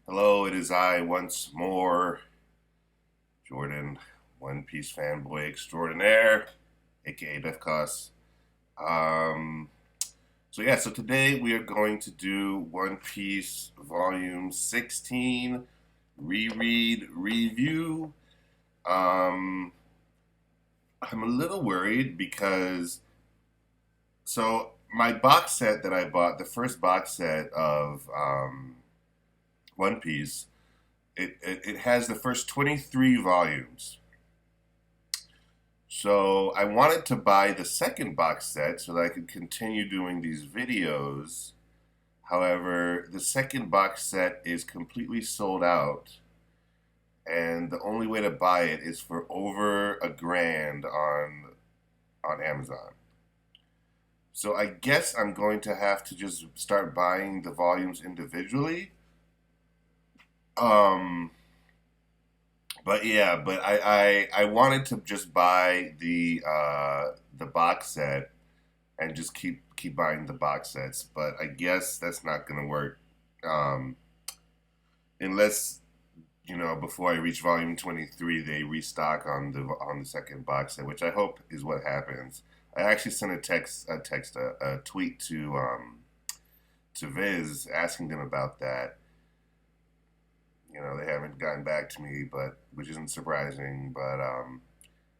Hello, it is I once more, Jordan, One Piece fanboy extraordinaire, aka Defcos. Um, so today we are going to do One Piece Volume 16 reread review. Um, I'm a little worried because my box set that I bought, the first box set of One Piece, it has the first 23 volumes. So I wanted to buy the second box set so that I could continue doing these videos. However, the second box set is completely sold out, and the only way to buy it is for over $1,000 on Amazon. So I guess I'm going to have to just start buying the volumes individually. Um, but I wanted to just buy the box set and just keep buying the box sets. But I guess that's not gonna work um, unless before I reach volume 23 they restock on the second box set, which I hope is what happens. I actually sent a tweet to Viz asking them about that. They haven't gotten back to me, but which isn't surprising. But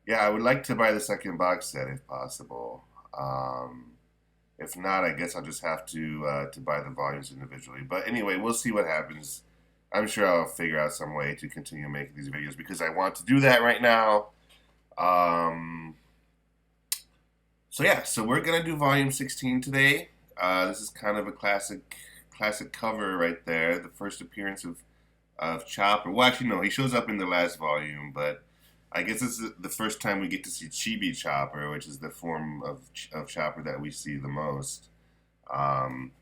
yeah, I would like to buy the second box set if possible. Um, if not, I guess I'll just have to buy the volumes individually. But anyway, we'll see what happens. I'm sure I'll figure out some way to continue making these videos because I want to do that right now. Um, so we're gonna do volume 16 today. This is kind of a classic cover right there. The first appearance of Chopper. Well, actually, no, he shows up in the last volume, but I guess this is the first time we get to see Chibi Chopper, which is the form of Chopper that we see the most. Um,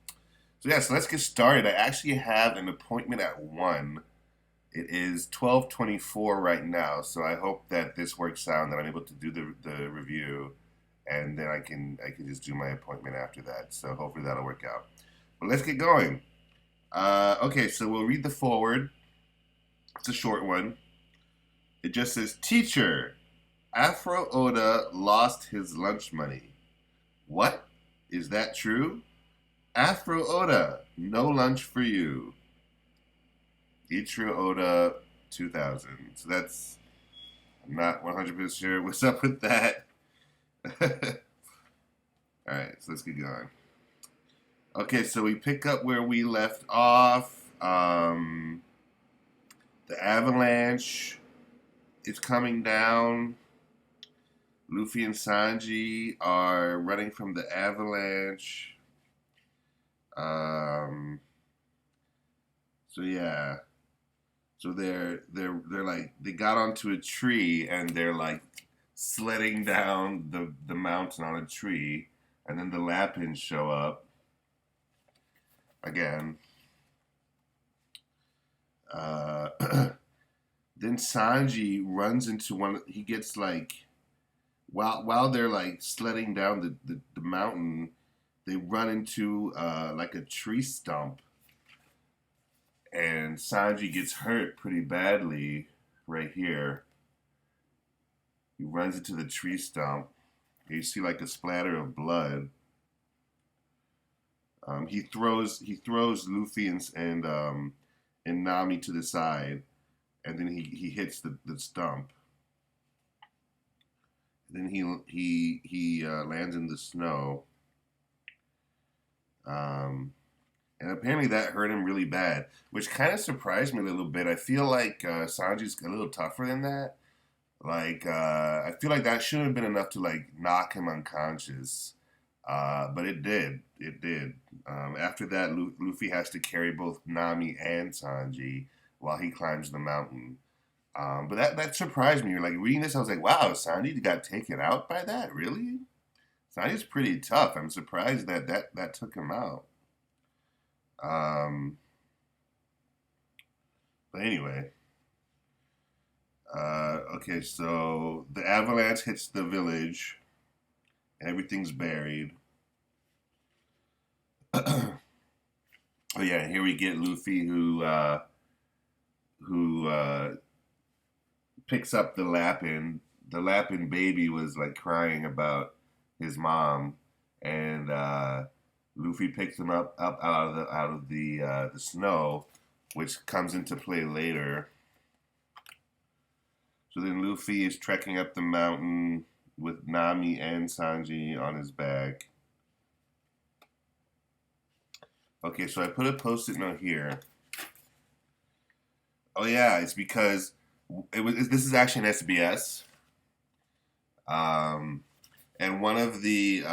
so let's get started. I actually have an appointment at 1. It is 12:24 right now, so I hope that this works out and that I'm able to do the review, and then I can just do my appointment after that. So hopefully that'll work out. But let's get going. Okay, so we'll read the forward. It's a short one. It just says, Teacher, Afro Oda lost his lunch money. What? Is that true? Afro Oda, no lunch for you. Ichiro Oda 2000. So I'm not 100% sure what's up with that. Alright, so let's get going. Okay, so we pick up where we left off. The avalanche is coming down. Luffy and Sanji are running from the avalanche. Um, so yeah, so they're like they got onto a tree and they're like sledding down the mountain on a tree, and then the Lapins show up again. Uh, then Sanji runs into one. He gets like while they're like sledding down the mountain, they run into like a tree stump, and Sanji gets hurt pretty badly right here. He runs into the tree stump. You see like a splatter of blood. He throws Luffy and Nami to the side, and then he hits the stump. Then he lands in the snow. Um, and apparently that hurt him really bad, which kind of surprised me a little bit. I feel like Sanji's a little tougher than that. Like I feel like that shouldn't have been enough to like knock him unconscious, but it did. It did. After that, Luffy has to carry both Nami and Sanji while he climbs the mountain. But that surprised me. Like reading this, I was like, "Wow, Sanji got taken out by that? Really? Sanji's pretty tough. I'm surprised that took him out." Um, but anyway, okay. So the avalanche hits the village. Everything's buried. Oh yeah, and here we get Luffy who who picks up the Lapin. The Lapin baby was like crying about his mom, and Luffy picks him up out of the snow, which comes into play later. So then Luffy is trekking up the mountain with Nami and Sanji on his back. Okay, so I put a post-it note here. Oh yeah, it's because this is actually an SBS. Um, and one of the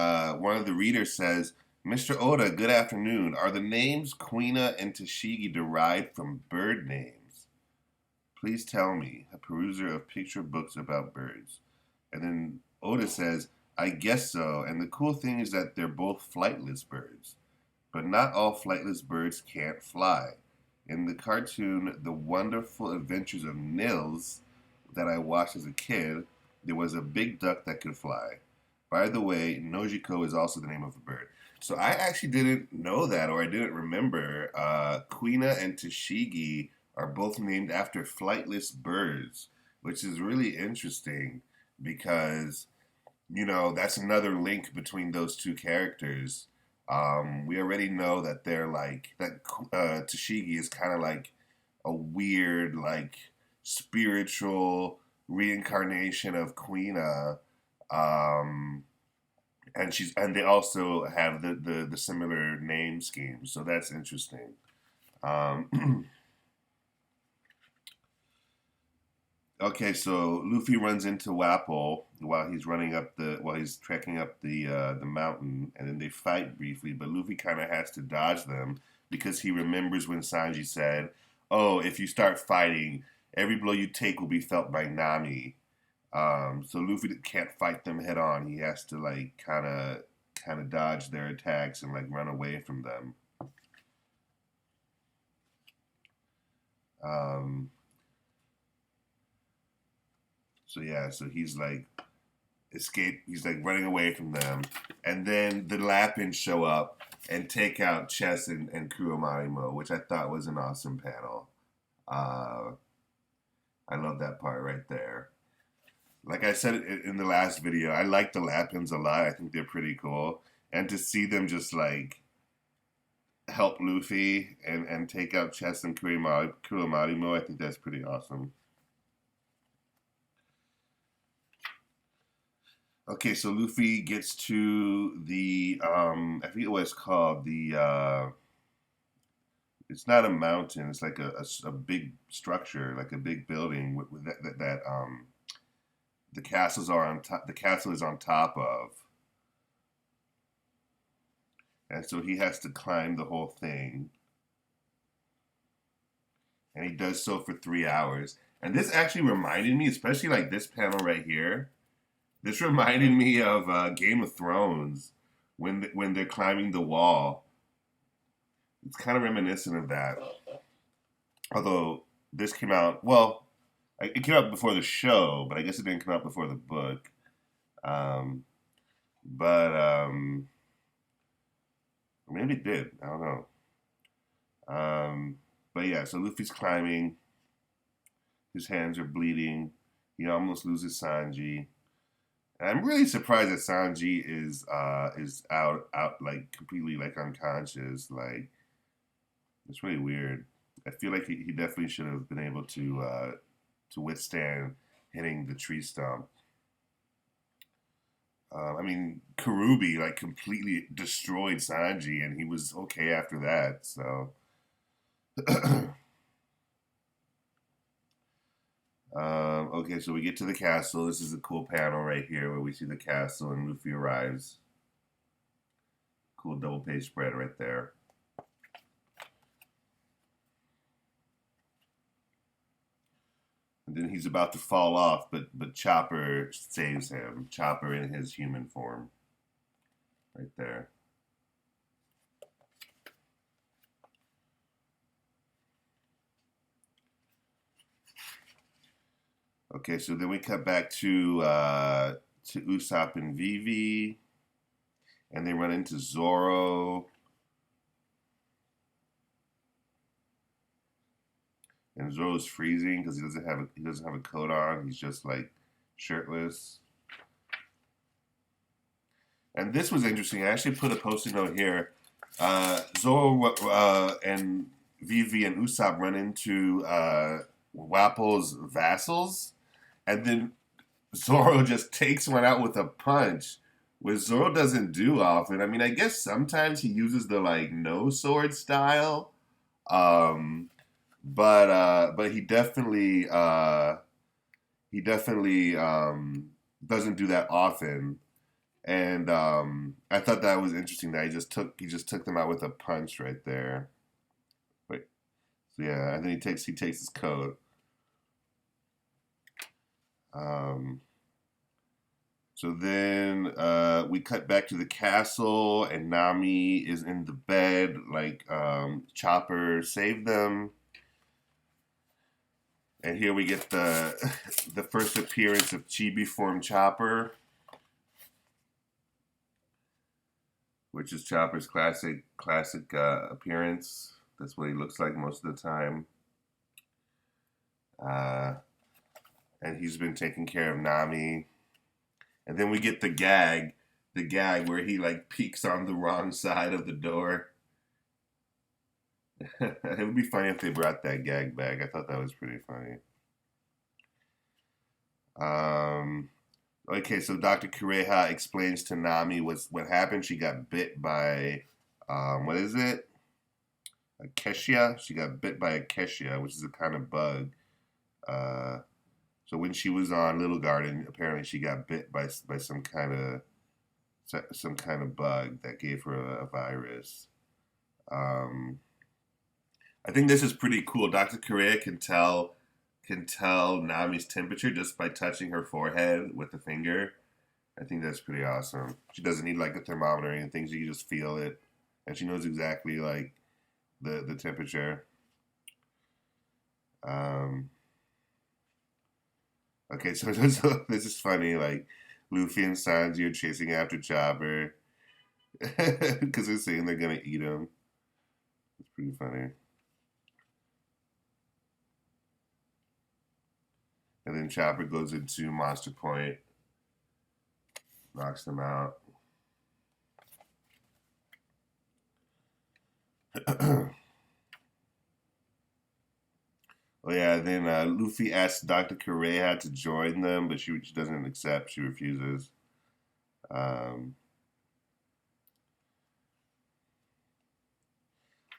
readers says, "Mr. Oda, good afternoon. Are the names Quina and Tashigi derived from bird names? Please tell me, a peruser of picture books about birds." And then Oda says, "I guess so. And the cool thing is that they're both flightless birds. But not all flightless birds can't fly. In the cartoon The Wonderful Adventures of Nils that I watched as a kid, there was a big duck that could fly. By the way, Nojiko is also the name of a bird." So I actually didn't know that, or I didn't remember. Quina and Tashigi are both named after flightless birds, which is really interesting because, you know, that's another link between those two characters. We already know that they're like that. Tashigi is kind of like a weird, like spiritual reincarnation of Quina, um, and they also have the similar name scheme, so that's interesting. Um, okay, so Luffy runs into Wapol while he's trekking up the mountain, and then they fight briefly. But Luffy kind of has to dodge them because he remembers when Sanji said, "Oh, if you start fighting, every blow you take will be felt by Nami." So Luffy can't fight them head on. He has to like kind of dodge their attacks and like run away from them. Um, so yeah, so he's like escape. He's like running away from them, and then the Lapins show up and take out Chess and Kuromarimo, which I thought was an awesome panel. Uh, I love that part right there. Like I said in the last video, I like the Lapins a lot. I think they're pretty cool, and to see them just like help Luffy and take out Chess and Kuromarimo, I think that's pretty awesome. Okay, so Luffy gets to the I forget what it's called. It's not a mountain. It's like a big structure, like a big building with that the castles are on top. The castle is on top of, and so he has to climb the whole thing, and he does so for 3 hours. And this actually reminded me, especially like this panel right here. This reminded me of Game of Thrones when they're climbing the wall. It's kind of reminiscent of that. Although this came out, well, it came out before the show, but I guess it didn't come out before the book. Um, but maybe it did. I don't know. But yeah, so Luffy's climbing. His hands are bleeding. He almost loses Sanji. And I'm really surprised that Sanji is out like completely like unconscious. Like it's really weird. I feel like he definitely should have been able to withstand hitting the tree stump. I mean, Karubi like completely destroyed Sanji, and he was okay after that. So, okay, so we get to the castle. This is a cool panel right here where we see the castle and Luffy arrives. Cool double page spread right there. And then he's about to fall off, but Chopper saves him. Chopper in his human form, right there. Okay, so then we cut back to Usopp and Vivi, and they run into Zoro. and Zoro's freezing because he doesn't have a coat on. He's just like shirtless. And this was interesting. I actually put a post-it note here. Zoro and Vivi and Usopp run into Wapple's vassals, and then Zoro just takes one out with a punch, which Zoro doesn't do often. I mean, I guess sometimes he uses the like no sword style, um, but he definitely doesn't do that often. And I thought that was interesting that he just took them out with a punch right there. Wait, so yeah, and then he takes his coat. Um, so then we cut back to the castle, and Nami is in the bed, like Chopper saved them. And here we get the the first appearance of Chibi form Chopper, which is Chopper's classic appearance. That's what he looks like most of the time. Uh, and he's been taking care of Nami. And then we get the gag where he like peeks on the wrong side of the door. It would be funny if they brought that gag back. I thought that was pretty funny. Um, okay, so Dr. Kureha explains to Nami what happened. She got bit by, what is it? A Keshia. She got bit by a Keshia, which is a kind of bug. Uh, so when she was on Little Garden, apparently she got bit by some kind of bug that gave her a virus. Um, I think this is pretty cool. Dr. Correa can tell Nami's temperature just by touching her forehead with a finger. I think that's pretty awesome. She doesn't need like a thermometer or anything. She can just feel it, and she knows exactly like the temperature. Um, okay, so this is funny. Like Luffy and Sanji are chasing after Chopper because they're saying they're gonna eat him. It's pretty funny. And then Chopper goes into Monster Point, knocks them out. Oh yeah, then Luffy asks Dr. Kureha to join them, but she doesn't accept. She refuses. Um,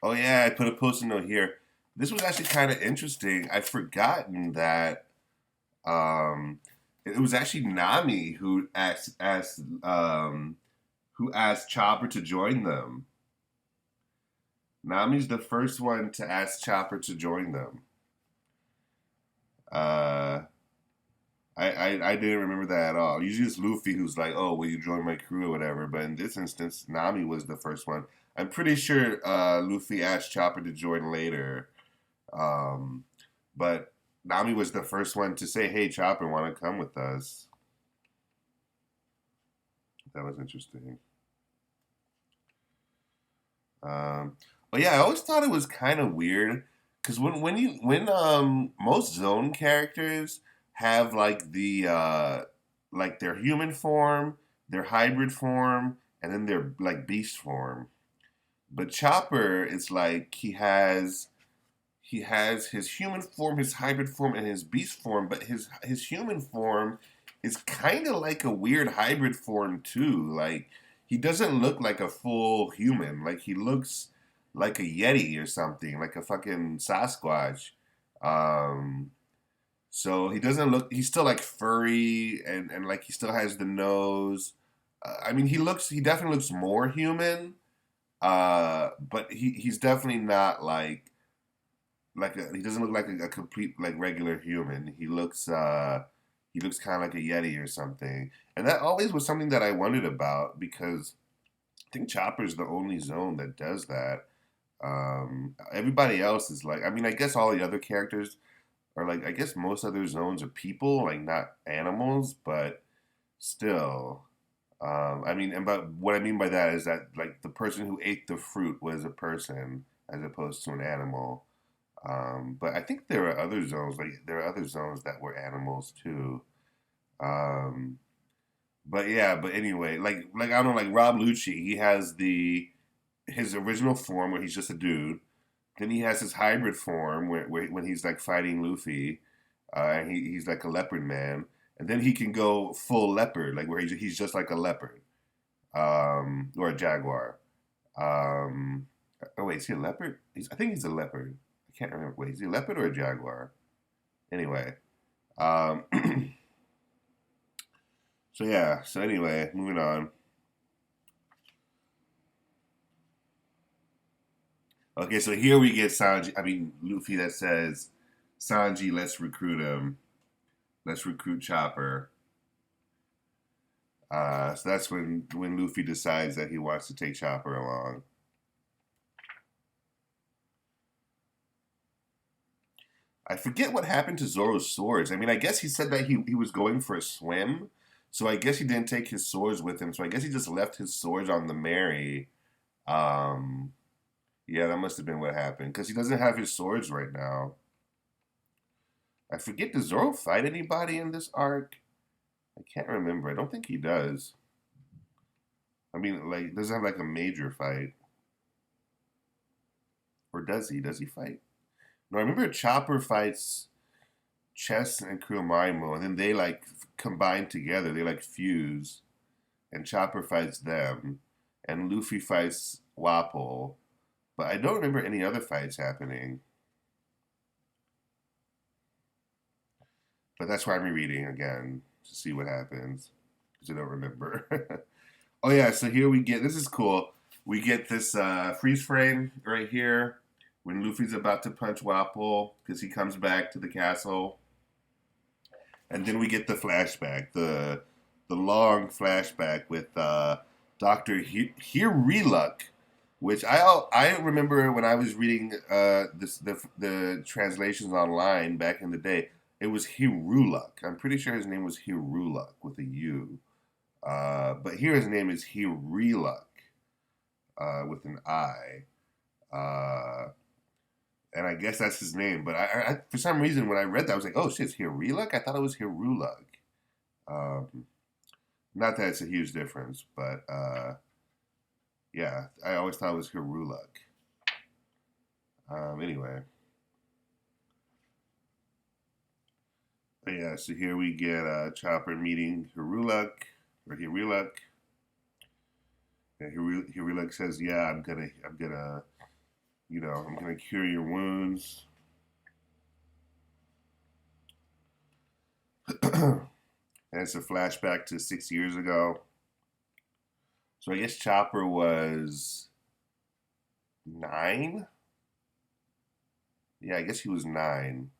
oh yeah, I put a post-it note here. This was actually kind of interesting. I'd forgotten that um, it was actually Nami who asked Chopper to join them. Nami's the first one to ask Chopper to join them. Uh, I didn't remember that at all. Usually it's Luffy who's like, "Oh, will you join my crew or whatever?" But in this instance, Nami was the first one. I'm pretty sure Luffy asked Chopper to join later, um, but Nami was the first one to say, "Hey, Chopper, want to come with us?" That was interesting. But yeah, I always thought it was kind of weird because when most zone characters have like their human form, their hybrid form, and then their like beast form. But Chopper is like he has his human form, his hybrid form, and his beast form. But his human form is kind of like a weird hybrid form too. Like he doesn't look like a full human. Like he looks like a yeti or something, like a fucking Sasquatch. Um, so he doesn't look. He's still like furry and like he still has the nose. I mean, he definitely looks more human. But he's definitely not he doesn't look like a complete like regular human. He looks kind of like a yeti or something, and that always was something that I wondered about because I think Chopper's the only zone that does that. Everybody else is like, I mean, I guess all the other characters are like, I guess most other zones are people, like not animals, but still. I mean, and but what I mean by that is that like the person who ate the fruit was a person as opposed to an animal. But I think there are other zones, like there are other zones that were animals too. Um, but yeah, but anyway, like I don't know, like Rob Lucci, he has the his original form where he's just a dude. Then he has his hybrid form where when he's like fighting Luffy, and he's like a leopard man. And then he can go full leopard, like where he's just like a leopard, or a jaguar. Um, oh wait, is he a leopard? I think he's a leopard. I can't remember. Wait, is he a leopard or a jaguar? Anyway, um, so yeah. So anyway, moving on. Okay, so here we get Sanji. I mean Luffy that says, "Sanji, let's recruit him. Let's recruit Chopper." So that's when Luffy decides that he wants to take Chopper along. I forget what happened to Zoro's swords. I mean, I guess he said that he was going for a swim, so I guess he didn't take his swords with him. So I guess he just left his swords on the Mary. Um, yeah, that must have been what happened because he doesn't have his swords right now. I forget. Does Zoro fight anybody in this arc? I can't remember. I don't think he does. I mean, like, doesn't have like a major fight, or does he? Does he fight? No, I remember Chopper fights Chess and Kuromaimo, and then they like combine together. They like fuse, and Chopper fights them, and Luffy fights Wapol. But I don't remember any other fights happening. But that's why I'm rereading again to see what happens because I don't remember. Oh yeah, so here we get this is cool. We get this freeze frame right here when Luffy's about to punch Wapol because he comes back to the castle, and then we get the flashback, the long flashback with Doctor Hiruluk, which I remember when I was reading the translations online back in the day. It was Hiruluk. I'm pretty sure his name was Hiruluk with a U. But here his name is Hiruluk with an I. Uh, and I guess that's his name. But for some reason, when I read that, I was like, oh shit, it's Hiruluk? I thought it was Hiruluk. Um, Not that it's a huge difference, but yeah, I always thought it was Hiruluk. Anyway, but yeah, so here we get Chopper meeting Hiruluk, or Hiruluk. And Hiruluk says, "Yeah, I'm gonna cure your wounds." And it's a flashback to 6 years ago. So I guess Chopper was 9. Yeah, I guess he was 9.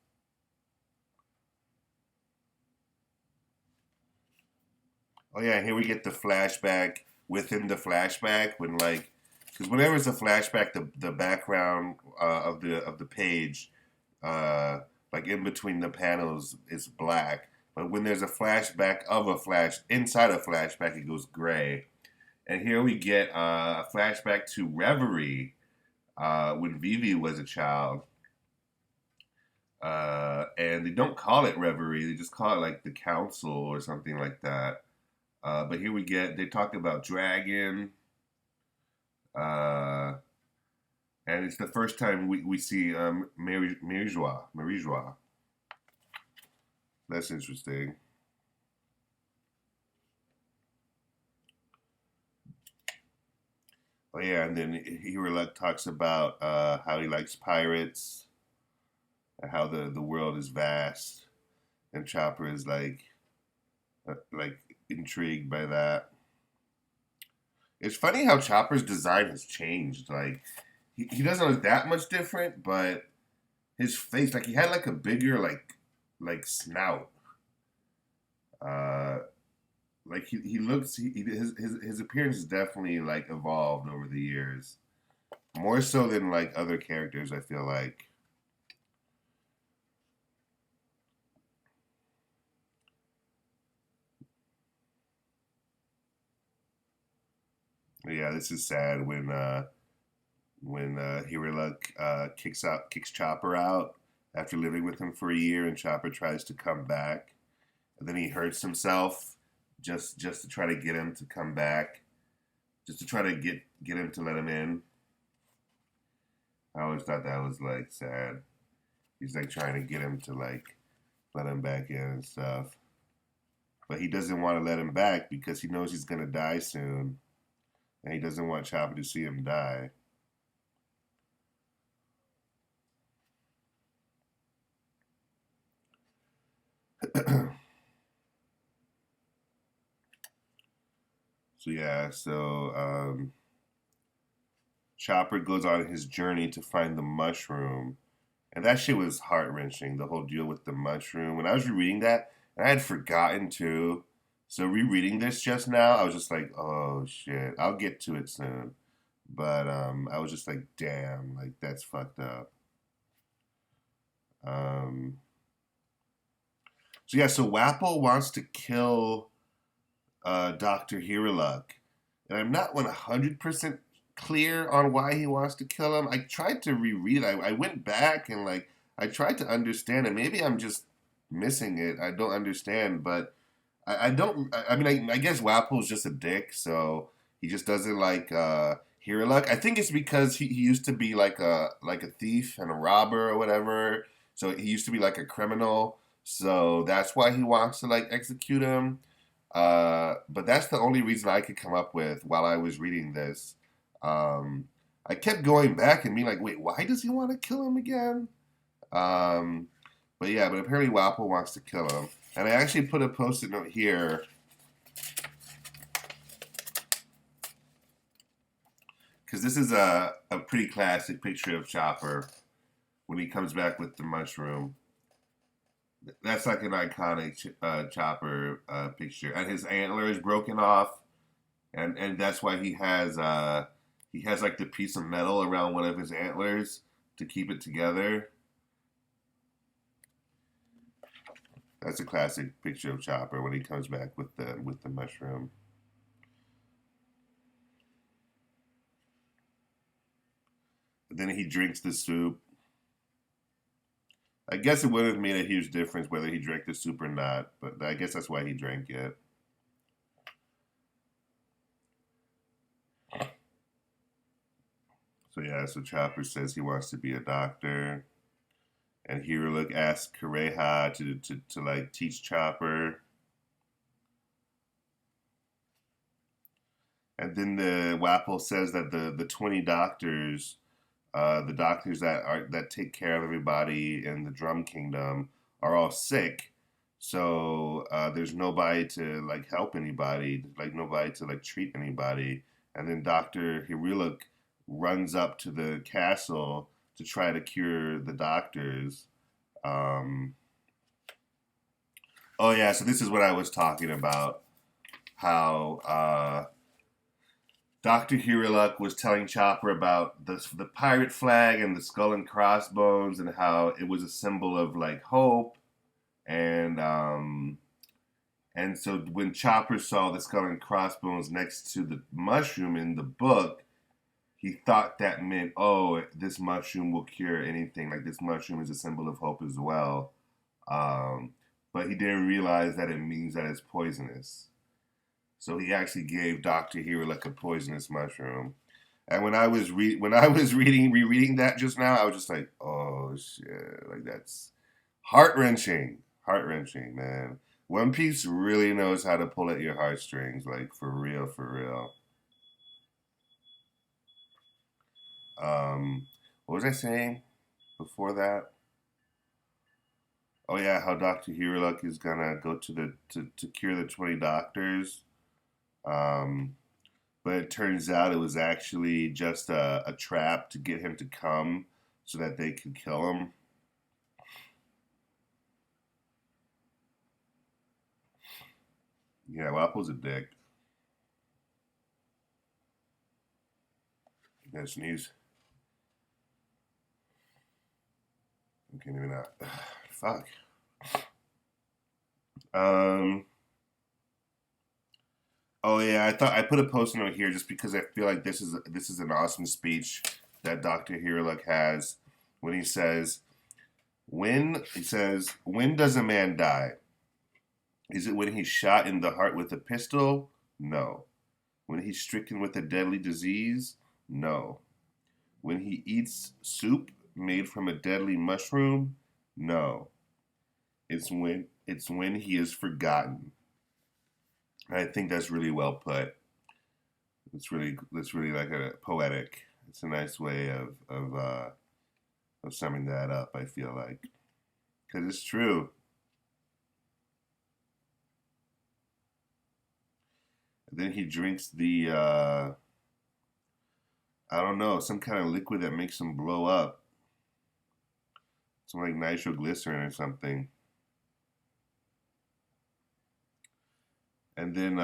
Oh yeah, here we get the flashback within the flashback when like, because whenever it's a flashback, the background of the page, like in between the panels, is black. But when there's a flashback of a flash inside a flashback, it goes gray. And here we get a flashback to Reverie when Vivi was a child. And they don't call it Reverie; they just call it like the Council or something like that. But here we get they talk about Dragon, uh, and it's the first time we see Marie Joie. That's interesting. Oh yeah, and then Hirulek talks about how he likes pirates and how the world is vast, and Chopper is like intrigued by that. It's funny how Chopper's design has changed. Like he doesn't look that much different, but his face, like he had like a bigger like snout. Uh, like he looks his appearance has definitely like evolved over the years, more so than like other characters. I feel like. But yeah, this is sad when when Hiruluk kicks Chopper out after living with him for a year, and Chopper tries to come back, and then he hurts himself just to try to get him to come back, just to try to get him to let him in. I always thought that was like sad. He's like trying to get him to like let him back in and stuff, but he doesn't want to let him back because he knows he's gonna die soon, and he doesn't want Chopper to see him die. So yeah, Chopper goes on his journey to find the mushroom, and that shit was heart wrenching. The whole deal with the mushroom. When I was rereading that, and I had forgotten too. So rereading this just now, I was just like, oh shit, I'll get to it soon. But I was just like, damn, like that's fucked up. Um, so yeah, so Wapple wants to kill Doctor Hiruluk, and I'm not 100% clear on why he wants to kill him. I tried to reread. I went back and like I tried to understand it. Maybe I'm just missing it. I don't understand, but I don't. I mean, I guess Wapple's just a dick, so he just doesn't like Hiruluk. I think it's because he used to be like a thief and a robber or whatever. So he used to be like a criminal. So that's why he wants to like execute him. But that's the only reason I could come up with while I was reading this. Um, I kept going back and being like, wait, why does he want to kill him again? Um, but yeah, but apparently Wapple wants to kill him. And I actually put a post-it note here because this is a pretty classic picture of Chopper when he comes back with the mushroom. That's like an iconic Chopper picture. And his antler is broken off, and that's why he has like the piece of metal around one of his antlers to keep it together. That's a classic picture of Chopper when he comes back with the mushroom. But then he drinks the soup. I guess it would have made a huge difference whether he drank the soup or not, but I guess that's why he drank it. So yeah, so Chopper says he wants to be a doctor, and Hiruluk asks Kureha to like teach Chopper, and then the Wapple says that the 20 doctors, the doctors that take care of everybody in the Drum Kingdom, are all sick. So there's nobody to like help anybody, like nobody to like treat anybody. And then Doctor Hiruluk runs up to the castle to try to cure the doctors. Um, oh yeah, so this is what I was talking about. How Dr. Hiruluk was telling Chopper about the pirate flag and the skull and crossbones and how it was a symbol of like hope and so when Chopper saw the skull and crossbones next to the mushroom in the book, he thought that meant, oh, this mushroom will cure anything. Like this mushroom is a symbol of hope as well. Um, but he didn't realize that it means that it's poisonous. So he actually gave Doctor Hero like a poisonous mushroom. And when I was rereading that just now, I was just like, oh shit, like that's heart wrenching, man. One Piece really knows how to pull at your heartstrings, like for real, for real. What was I saying before that? Oh yeah, how Doctor Hiruluk is gonna go to cure the 20 doctors. Um, but it turns out it was actually just a trap to get him to come so that they could kill him. Yeah, Wapple's a dick. Yeah, sneeze. Okay, maybe not. Fuck. Um. Oh yeah, I thought I put a post note here just because I feel like this is an awesome speech that Dr. Hiruluk has when he says, when does a man die? Is it when he's shot in the heart with a pistol? No. When he's stricken with a deadly disease? No. When he eats soup made from a deadly mushroom? No. It's when he is forgotten. I think that's really well put. It's really like a poetic. It's a nice way of summing that up. I feel like because it's true. And then he drinks the I don't know, some kind of liquid that makes him blow up. Some like nitroglycerin or something. And then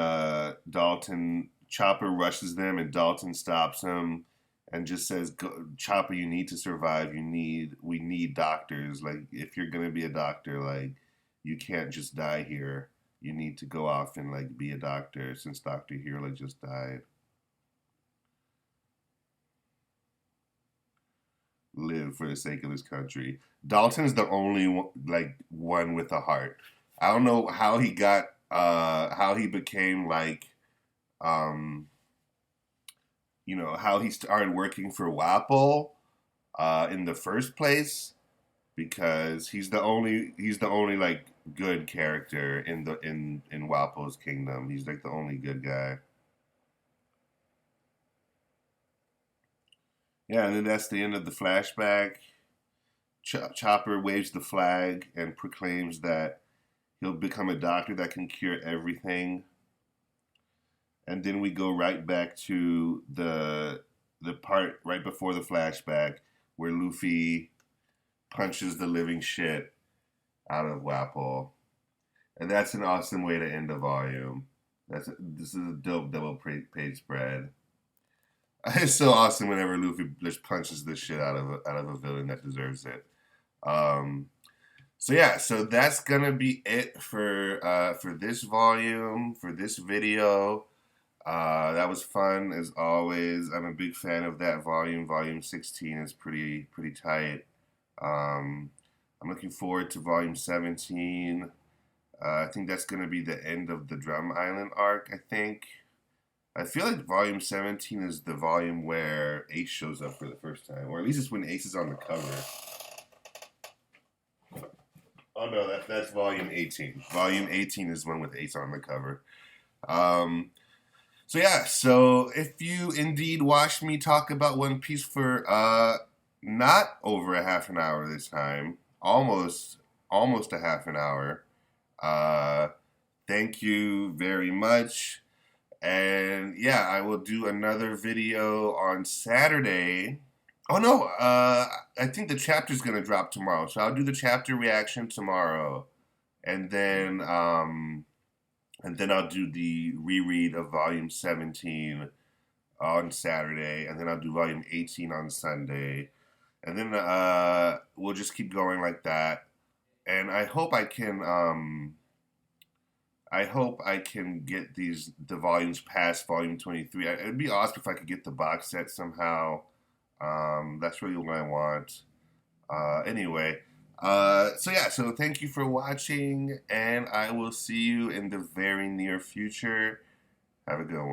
Dalton Chopper rushes them, and Dalton stops him and just says, "Chopper, you need to survive. We need doctors. Like, if you're gonna be a doctor, like, you can't just die here. You need to go off and like be a doctor, since Doctor Hirla just died. Live for the sake of his country." Dalton's the only one with a heart. I don't know how he became like um how he started working for Wapple in the first place, because he's the only like good character in Wapple's kingdom. He's like the only good guy. Yeah, and then that's the end of the flashback. Chopper waves the flag and proclaims that he'll become a doctor that can cure everything. And then we go right back to the part right before the flashback where Luffy punches the living shit out of Wapple, and that's an awesome way to end a volume. This is a dope double page spread. It's so awesome whenever Luffy just punches the shit out of a villain that deserves it. Um, so yeah, so that's gonna be it for this volume, for this video. That was fun as always. I'm a big fan of that volume. Volume 16 is pretty tight. Um, I'm looking forward to volume 17. I think that's gonna be the end of the Drum Island arc. I think. I feel like volume 17 is the volume where Ace shows up for the first time, or at least it's when Ace is on the cover. Oh no, that's volume 18. Volume 18 is one with Ace on the cover. Um, so yeah, so if you indeed watched me talk about One Piece for not over a half an hour this time, almost a half an hour, uh, thank you very much. And yeah, I will do another video on Saturday. Oh no, I think the chapter's gonna drop tomorrow, so I'll do the chapter reaction tomorrow, and then I'll do the reread of volume 17 on Saturday, and then I'll do volume 18 on Sunday, and then we'll just keep going like that. And I hope I can get the volumes past volume 23. It'd be awesome if I could get the box set somehow. That's really what I want. Anyway, so yeah, so thank you for watching, and I will see you in the very near future. Have a good one.